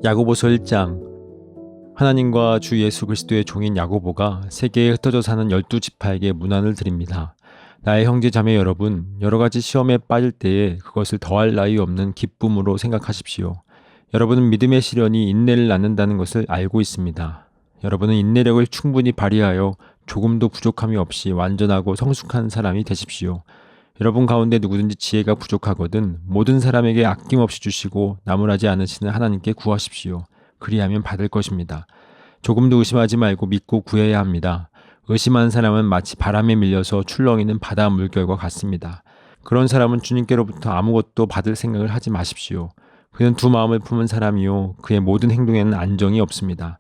야고보서 1장. 하나님과 주 예수 그리스도의 종인 야고보가 세계에 흩어져 사는 12지파에게 문안을 드립니다. 나의 형제 자매 여러분, 여러 가지 시험에 빠질 때에 그것을 더할 나위 없는 기쁨으로 생각하십시오. 여러분은 믿음의 시련이 인내를 낳는다는 것을 알고 있습니다. 여러분은 인내력을 충분히 발휘하여 조금도 부족함이 없이 완전하고 성숙한 사람이 되십시오. 여러분 가운데 누구든지 지혜가 부족하거든 모든 사람에게 아낌없이 주시고 나무라지 않으시는 하나님께 구하십시오. 그리하면 받을 것입니다. 조금도 의심하지 말고 믿고 구해야 합니다. 의심하는 사람은 마치 바람에 밀려서 출렁이는 바다 물결과 같습니다. 그런 사람은 주님께로부터 아무것도 받을 생각을 하지 마십시오. 그는 두 마음을 품은 사람이요 그의 모든 행동에는 안정이 없습니다.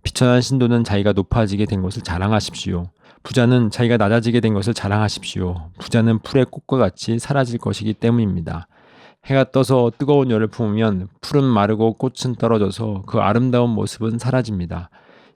비천한 신도는 자기가 높아지게 된 것을 자랑하십시오. 부자는 자기가 낮아지게 된 것을 자랑하십시오. 부자는 풀의 꽃과 같이 사라질 것이기 때문입니다. 해가 떠서 뜨거운 열을 품으면 풀은 마르고 꽃은 떨어져서 그 아름다운 모습은 사라집니다.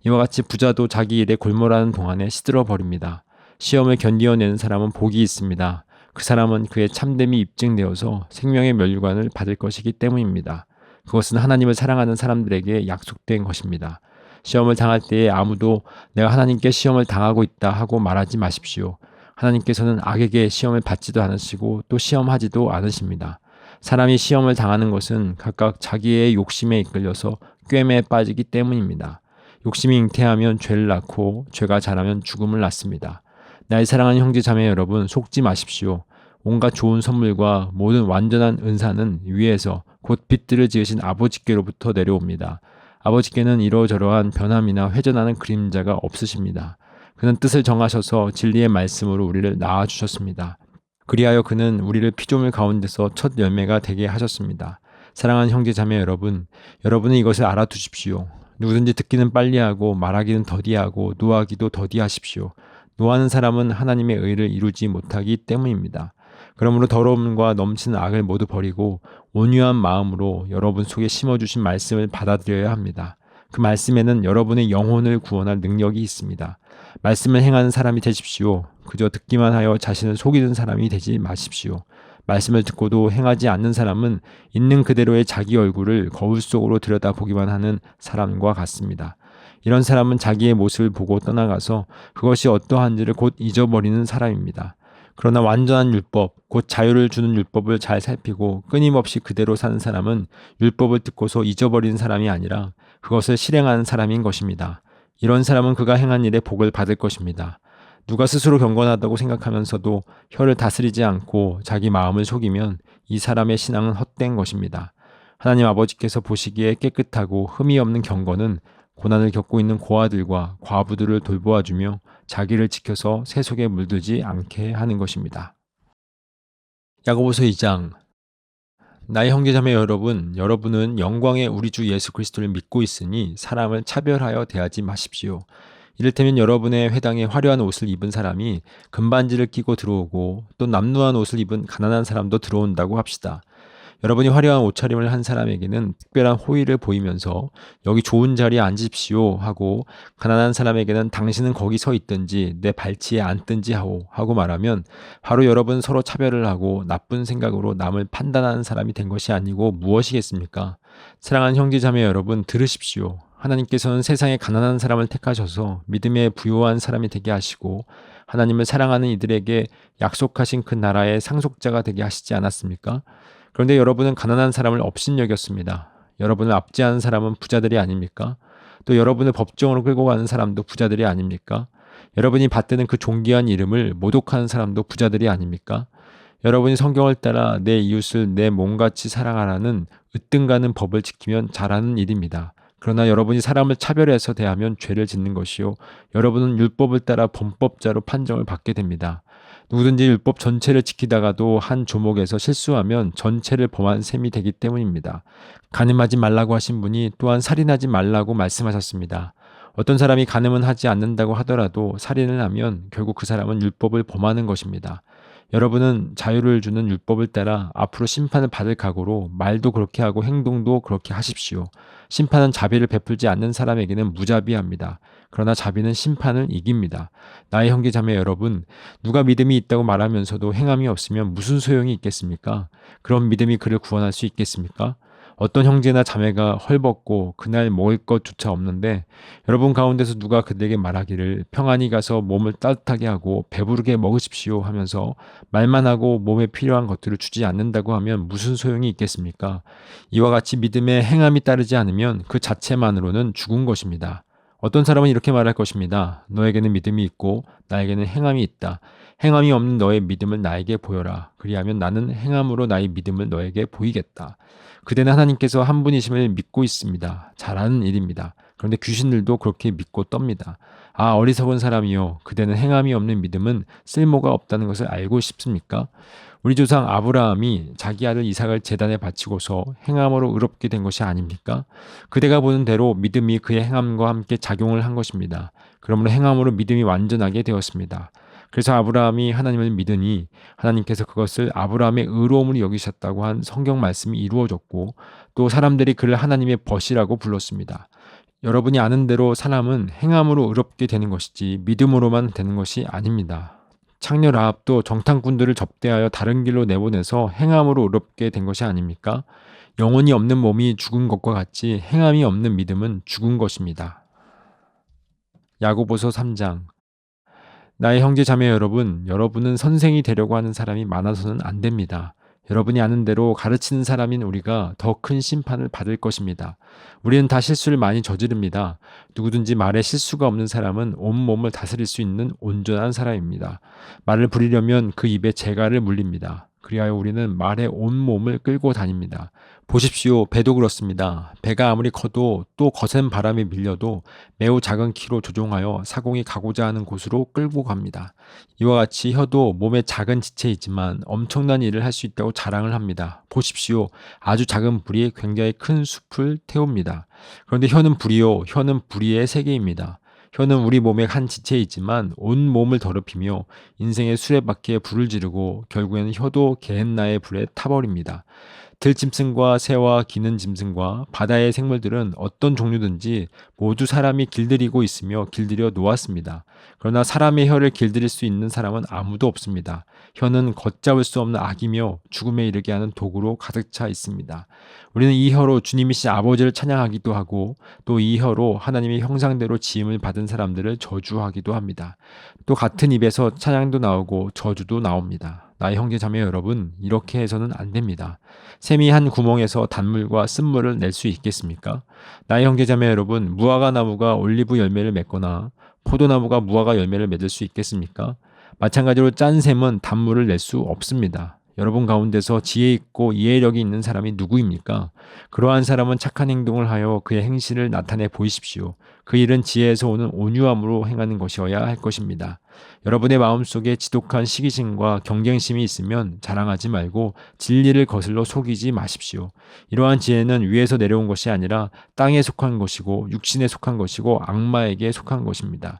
이와 같이 부자도 자기 일에 골몰하는 동안에 시들어 버립니다. 시험을 견디어내는 사람은 복이 있습니다. 그 사람은 그의 참됨이 입증되어서 생명의 면류관을 받을 것이기 때문입니다. 그것은 하나님을 사랑하는 사람들에게 약속된 것입니다. 시험을 당할 때에 아무도 내가 하나님께 시험을 당하고 있다 하고 말하지 마십시오. 하나님께서는 악에게 시험을 받지도 않으시고 또 시험하지도 않으십니다. 사람이 시험을 당하는 것은 각각 자기의 욕심에 이끌려서 꿰매에 빠지기 때문입니다. 욕심이 잉태하면 죄를 낳고 죄가 자라면 죽음을 낳습니다. 나의 사랑하는 형제 자매 여러분, 속지 마십시오. 온갖 좋은 선물과 모든 완전한 은사는 위에서 곧 빛들을 지으신 아버지께로부터 내려옵니다. 아버지께는 이러저러한 변함이나 회전하는 그림자가 없으십니다. 그는 뜻을 정하셔서 진리의 말씀으로 우리를 낳아주셨습니다. 그리하여 그는 우리를 피조물 가운데서 첫 열매가 되게 하셨습니다. 사랑하는 형제 자매 여러분, 여러분은 이것을 알아두십시오. 누구든지 듣기는 빨리하고 말하기는 더디하고 노하기도 더디하십시오. 노하는 사람은 하나님의 의를 이루지 못하기 때문입니다. 그러므로 더러움과 넘치는 악을 모두 버리고 온유한 마음으로 여러분 속에 심어주신 말씀을 받아들여야 합니다. 그 말씀에는 여러분의 영혼을 구원할 능력이 있습니다. 말씀을 행하는 사람이 되십시오. 그저 듣기만 하여 자신을 속이는 사람이 되지 마십시오. 말씀을 듣고도 행하지 않는 사람은 있는 그대로의 자기 얼굴을 거울 속으로 들여다보기만 하는 사람과 같습니다. 이런 사람은 자기의 모습을 보고 떠나가서 그것이 어떠한지를 곧 잊어버리는 사람입니다. 그러나 완전한 율법, 곧 자유를 주는 율법을 잘 살피고 끊임없이 그대로 사는 사람은 율법을 듣고서 잊어버리는 사람이 아니라 그것을 실행하는 사람인 것입니다. 이런 사람은 그가 행한 일에 복을 받을 것입니다. 누가 스스로 경건하다고 생각하면서도 혀를 다스리지 않고 자기 마음을 속이면 이 사람의 신앙은 헛된 것입니다. 하나님 아버지께서 보시기에 깨끗하고 흠이 없는 경건은 고난을 겪고 있는 고아들과 과부들을 돌보아주며 자기를 지켜서 새 속에 물들지 않게 하는 것입니다. 야고보서 2장. 나의 형제자매 여러분, 여러분은 영광의 우리 주 예수 그리스도를 믿고 있으니 사람을 차별하여 대하지 마십시오. 이를테면 여러분의 회당에 화려한 옷을 입은 사람이 금반지를 끼고 들어오고 또 남루한 옷을 입은 가난한 사람도 들어온다고 합시다. 여러분이 화려한 옷차림을 한 사람에게는 특별한 호의를 보이면서 여기 좋은 자리에 앉으십시오 하고 가난한 사람에게는 당신은 거기 서 있든지 내 발치에 앉든지 하고 말하면 바로 여러분 서로 차별을 하고 나쁜 생각으로 남을 판단하는 사람이 된 것이 아니고 무엇이겠습니까? 사랑하는 형제자매 여러분, 들으십시오. 하나님께서는 세상에 가난한 사람을 택하셔서 믿음에 부요한 사람이 되게 하시고 하나님을 사랑하는 이들에게 약속하신 그 나라의 상속자가 되게 하시지 않았습니까? 그런데 여러분은 가난한 사람을 업신여겼습니다. 여러분을 압제하는 사람은 부자들이 아닙니까? 또 여러분을 법정으로 끌고 가는 사람도 부자들이 아닙니까? 여러분이 받드는 그 존귀한 이름을 모독하는 사람도 부자들이 아닙니까? 여러분이 성경을 따라 내 이웃을 내 몸같이 사랑하라는 으뜸가는 법을 지키면 잘하는 일입니다. 그러나 여러분이 사람을 차별해서 대하면 죄를 짓는 것이요. 여러분은 율법을 따라 범법자로 판정을 받게 됩니다. 누구든지 율법 전체를 지키다가도 한 조목에서 실수하면 전체를 범한 셈이 되기 때문입니다. 간음하지 말라고 하신 분이 또한 살인하지 말라고 말씀하셨습니다. 어떤 사람이 간음은 하지 않는다고 하더라도 살인을 하면 결국 그 사람은 율법을 범하는 것입니다. 여러분은 자유를 주는 율법을 따라 앞으로 심판을 받을 각오로 말도 그렇게 하고 행동도 그렇게 하십시오. 심판은 자비를 베풀지 않는 사람에게는 무자비합니다. 그러나 자비는 심판을 이깁니다. 나의 형제 자매 여러분, 누가 믿음이 있다고 말하면서도 행함이 없으면 무슨 소용이 있겠습니까? 그런 믿음이 그를 구원할 수 있겠습니까? 어떤 형제나 자매가 헐벗고 그날 먹을 것조차 없는데 여러분 가운데서 누가 그들에게 말하기를 평안히 가서 몸을 따뜻하게 하고 배부르게 먹으십시오 하면서 말만 하고 몸에 필요한 것들을 주지 않는다고 하면 무슨 소용이 있겠습니까? 이와 같이 믿음에 행함이 따르지 않으면 그 자체만으로는 죽은 것입니다. 어떤 사람은 이렇게 말할 것입니다. 너에게는 믿음이 있고 나에게는 행함이 있다. 행함이 없는 너의 믿음을 나에게 보여라. 그리하면 나는 행함으로 나의 믿음을 너에게 보이겠다. 그대는 하나님께서 한 분이심을 믿고 있습니다. 잘하는 일입니다. 그런데 귀신들도 그렇게 믿고 떱니다. 아, 어리석은 사람이요. 그대는 행함이 없는 믿음은 쓸모가 없다는 것을 알고 싶습니까? 우리 조상 아브라함이 자기 아들 이삭을 제단에 바치고서 행함으로 의롭게 된 것이 아닙니까? 그대가 보는 대로 믿음이 그의 행함과 함께 작용을 한 것입니다. 그러므로 행함으로 믿음이 완전하게 되었습니다. 그래서 아브라함이 하나님을 믿으니 하나님께서 그것을 아브라함의 의로움을 여기셨다고 한 성경 말씀이 이루어졌고 또 사람들이 그를 하나님의 벗이라고 불렀습니다. 여러분이 아는 대로 사람은 행함으로 의롭게 되는 것이지 믿음으로만 되는 것이 아닙니다. 창녀 라합도 정탐꾼들을 접대하여 다른 길로 내보내서 행함으로 의롭게 된 것이 아닙니까? 영혼이 없는 몸이 죽은 것과 같이 행함이 없는 믿음은 죽은 것입니다. 야고보서 3장. 나의 형제 자매 여러분, 여러분은 선생이 되려고 하는 사람이 많아서는 안 됩니다. 여러분이 아는 대로 가르치는 사람인 우리가 더 큰 심판을 받을 것입니다. 우리는 다 실수를 많이 저지릅니다. 누구든지 말에 실수가 없는 사람은 온몸을 다스릴 수 있는 온전한 사람입니다. 말을 부리려면 그 입에 재갈을 물립니다. 그리하여 우리는 말에 온몸을 끌고 다닙니다. 보십시오. 배도 그렇습니다. 배가 아무리 커도 또 거센 바람에 밀려도 매우 작은 키로 조종하여 사공이 가고자 하는 곳으로 끌고 갑니다. 이와 같이 혀도 몸의 작은 지체이지만 엄청난 일을 할 수 있다고 자랑을 합니다. 보십시오. 아주 작은 불이 굉장히 큰 숲을 태웁니다. 그런데 혀는 불이요. 혀는 불의의 세계입니다. 혀는 우리 몸의 한 지체이지만 온 몸을 더럽히며 인생의 수레바퀴에 불을 지르고 결국에는 혀도 게헨나의 불에 타버립니다. 들짐승과 새와 기는 짐승과 바다의 생물들은 어떤 종류든지 모두 사람이 길들이고 있으며 길들여 놓았습니다. 그러나 사람의 혀를 길들일 수 있는 사람은 아무도 없습니다. 혀는 걷잡을 수 없는 악이며 죽음에 이르게 하는 도구로 가득 차 있습니다. 우리는 이 혀로 주님이신 아버지를 찬양하기도 하고 또 이 혀로 하나님의 형상대로 지음을 받은 사람들을 저주하기도 합니다. 또 같은 입에서 찬양도 나오고 저주도 나옵니다. 나의 형제 자매 여러분, 이렇게 해서는 안 됩니다. 샘이 한 구멍에서 단물과 쓴물을 낼 수 있겠습니까? 나의 형제 자매 여러분, 무화과 나무가 올리브 열매를 맺거나 포도나무가 무화과 열매를 맺을 수 있겠습니까? 마찬가지로 짠 샘은 단물을 낼 수 없습니다. 여러분 가운데서 지혜 있고 이해력이 있는 사람이 누구입니까? 그러한 사람은 착한 행동을 하여 그의 행실을 나타내 보이십시오. 그 일은 지혜에서 오는 온유함으로 행하는 것이어야 할 것입니다. 여러분의 마음속에 지독한 시기심과 경쟁심이 있으면 자랑하지 말고 진리를 거슬러 속이지 마십시오. 이러한 지혜는 위에서 내려온 것이 아니라 땅에 속한 것이고 육신에 속한 것이고 악마에게 속한 것입니다.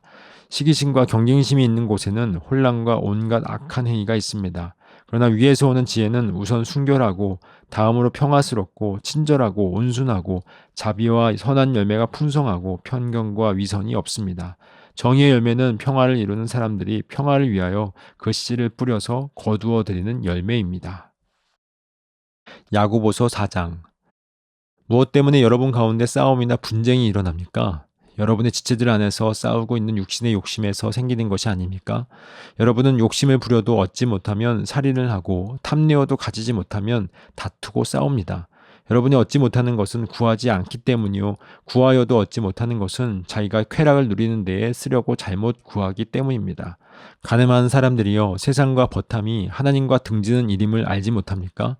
시기심과 경쟁심이 있는 곳에는 혼란과 온갖 악한 행위가 있습니다. 그러나 위에서 오는 지혜는 우선 순결하고 다음으로 평화스럽고 친절하고 온순하고 자비와 선한 열매가 풍성하고 편견과 위선이 없습니다. 정의의 열매는 평화를 이루는 사람들이 평화를 위하여 그 씨를 뿌려서 거두어 들이는 열매입니다. 야고보서 4장. 무엇 때문에 여러분 가운데 싸움이나 분쟁이 일어납니까? 여러분의 지체들 안에서 싸우고 있는 육신의 욕심에서 생기는 것이 아닙니까? 여러분은 욕심을 부려도 얻지 못하면 살인을 하고 탐내어도 가지지 못하면 다투고 싸웁니다. 여러분이 얻지 못하는 것은 구하지 않기 때문이요. 구하여도 얻지 못하는 것은 자기가 쾌락을 누리는 데에 쓰려고 잘못 구하기 때문입니다. 가늠한 사람들이여 세상과 버탐이 하나님과 등지는 일임을 알지 못합니까?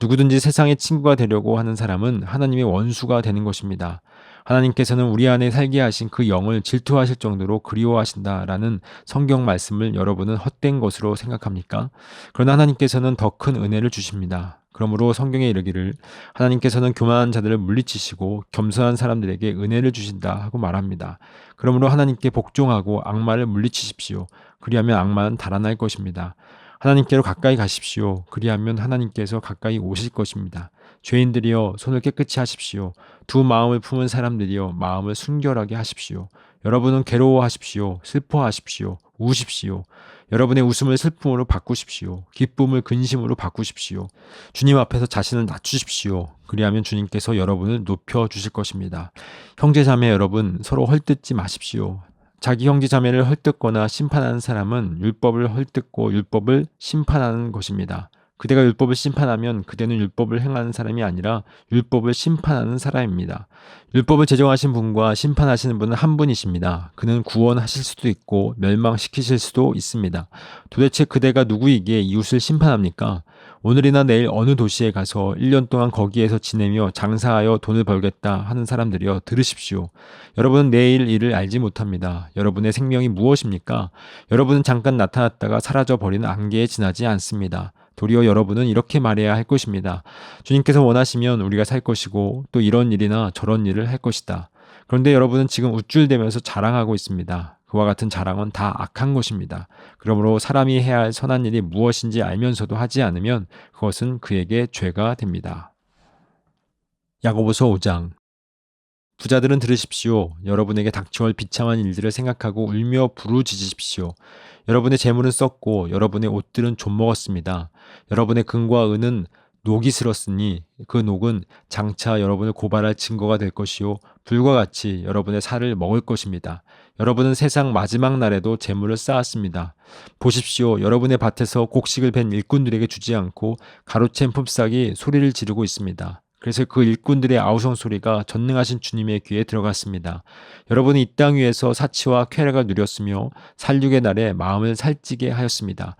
누구든지 세상의 친구가 되려고 하는 사람은 하나님의 원수가 되는 것입니다. 하나님께서는 우리 안에 살게 하신 그 영을 질투하실 정도로 그리워하신다라는 성경 말씀을 여러분은 헛된 것으로 생각합니까? 그러나 하나님께서는 더 큰 은혜를 주십니다. 그러므로 성경에 이르기를 하나님께서는 교만한 자들을 물리치시고 겸손한 사람들에게 은혜를 주신다 하고 말합니다. 그러므로 하나님께 복종하고 악마를 물리치십시오. 그리하면 악마는 달아날 것입니다. 하나님께로 가까이 가십시오. 그리하면 하나님께서 가까이 오실 것입니다. 죄인들이여 손을 깨끗이 하십시오. 두 마음을 품은 사람들이여 마음을 순결하게 하십시오. 여러분은 괴로워하십시오. 슬퍼하십시오. 우십시오. 여러분의 웃음을 슬픔으로 바꾸십시오. 기쁨을 근심으로 바꾸십시오. 주님 앞에서 자신을 낮추십시오. 그리하면 주님께서 여러분을 높여주실 것입니다. 형제자매 여러분, 서로 헐뜯지 마십시오. 자기 형제 자매를 헐뜯거나 심판하는 사람은 율법을 헐뜯고 율법을 심판하는 것입니다. 그대가 율법을 심판하면 그대는 율법을 행하는 사람이 아니라 율법을 심판하는 사람입니다. 율법을 제정하신 분과 심판하시는 분은 한 분이십니다. 그는 구원하실 수도 있고 멸망시키실 수도 있습니다. 도대체 그대가 누구이기에 이웃을 심판합니까? 오늘이나 내일 어느 도시에 가서 1년 동안 거기에서 지내며 장사하여 돈을 벌겠다 하는 사람들이여 들으십시오. 여러분은 내일 일을 알지 못합니다. 여러분의 생명이 무엇입니까? 여러분은 잠깐 나타났다가 사라져 버리는 안개에 지나지 않습니다. 도리어 여러분은 이렇게 말해야 할 것입니다. 주님께서 원하시면 우리가 살 것이고 또 이런 일이나 저런 일을 할 것이다. 그런데 여러분은 지금 우쭐대면서 자랑하고 있습니다. 그와 같은 자랑은 다 악한 것입니다. 그러므로 사람이 해야 할 선한 일이 무엇인지 알면서도 하지 않으면 그것은 그에게 죄가 됩니다. 야고보서 5장. 부자들은 들으십시오. 여러분에게 닥쳐올 비참한 일들을 생각하고 울며 부르짖으십시오. 여러분의 재물은 썩고 여러분의 옷들은 좀먹었습니다. 여러분의 금과 은은 녹이 슬었으니 그 녹은 장차 여러분을 고발할 증거가 될 것이요 불과 같이 여러분의 살을 먹을 것입니다. 여러분은 세상 마지막 날에도 재물을 쌓았습니다. 보십시오. 여러분의 밭에서 곡식을 벤 일꾼들에게 주지 않고 가로챈 품삯이 소리를 지르고 있습니다. 그래서 그 일꾼들의 아우성 소리가 전능하신 주님의 귀에 들어갔습니다. 여러분이 이 땅 위에서 사치와 쾌락을 누렸으며 살육의 날에 마음을 살찌게 하였습니다.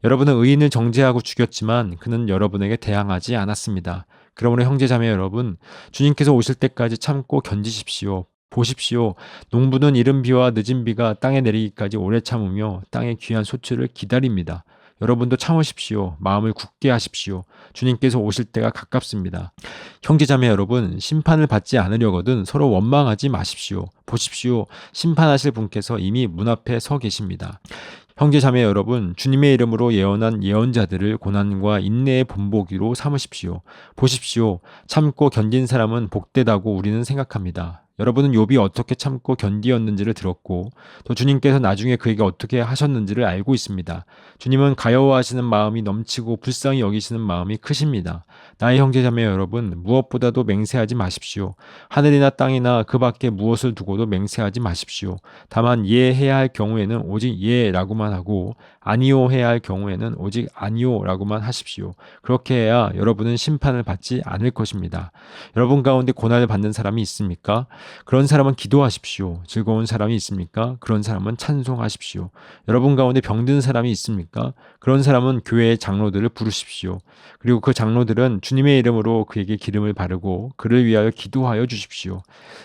여러분은 의인을 정죄하고 죽였지만 그는 여러분에게 대항하지 않았습니다. 그러므로 형제자매 여러분, 주님께서 오실 때까지 참고 견디십시오. 보십시오. 농부는 이른 비와 늦은 비가 땅에 내리기까지 오래 참으며 땅의 귀한 소출을 기다립니다. 여러분도 참으십시오. 마음을 굳게 하십시오. 주님께서 오실 때가 가깝습니다. 형제자매 여러분, 심판을 받지 않으려거든 서로 원망하지 마십시오. 보십시오. 심판하실 분께서 이미 문 앞에 서 계십니다. 형제자매 여러분, 주님의 이름으로 예언한 예언자들을 고난과 인내의 본보기로 삼으십시오. 보십시오. 참고 견딘 사람은 복되다고 우리는 생각합니다. 여러분은 욥이 어떻게 참고 견디었는지를 들었고 또 주님께서 나중에 그에게 어떻게 하셨는지를 알고 있습니다. 주님은 가여워하시는 마음이 넘치고 불쌍히 여기시는 마음이 크십니다. 나의 형제자매 여러분, 무엇보다도 맹세하지 마십시오. 하늘이나 땅이나 그 밖에 무엇을 두고도 맹세하지 마십시오. 다만 예 해야 할 경우에는 오직 예라고만 하고 아니요 해야 할 경우에는 오직 아니요라고만 하십시오. 그렇게 해야 여러분은 심판을 받지 않을 것입니다. 여러분 가운데 고난을 받는 사람이 있습니까? 그런 사람은 기도하십시오. 즐거운 사람이 있습니까? 그런 사람은 찬송하십시오. 여러분 가운데 병든 사람이 있습니까? 그런 사람은 교회의 장로들을 부르십시오. 그리고 그 장로들은 주님의 이름으로 그에게 기름을 바르고 그를 위하여 기도하여 주십시오.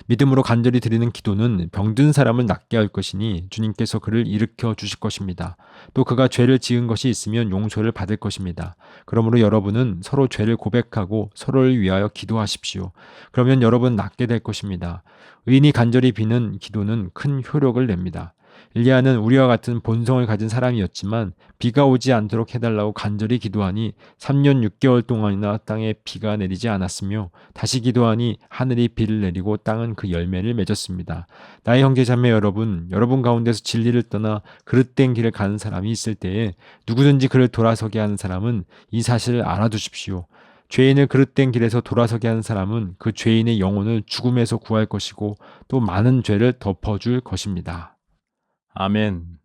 믿음으로 간절히 드리는 기도는 병든 사람을 낫게 할 것이니 주님께서 그를 일으켜 주실 것입니다. 또 그가 죄를 지은 것이 있으면 용서를 받을 것입니다. 그러므로 여러분은 서로 죄를 고백하고 서로를 위하여 기도하십시오. 그러면 여러분 낫게 될 것입니다. 의인이 간절히 비는 기도는 큰 효력을 냅니다. 엘리야는 우리와 같은 본성을 가진 사람이었지만 비가 오지 않도록 해달라고 간절히 기도하니 3년 6개월 동안이나 땅에 비가 내리지 않았으며 다시 기도하니 하늘이 비를 내리고 땅은 그 열매를 맺었습니다. 나의 형제자매 여러분, 여러분 가운데서 진리를 떠나 그릇된 길을 가는 사람이 있을 때에 누구든지 그를 돌아서게 하는 사람은 이 사실을 알아두십시오. 죄인을 그릇된 길에서 돌아서게 하는 사람은 그 죄인의 영혼을 죽음에서 구할 것이고 또 많은 죄를 덮어줄 것입니다. 아멘.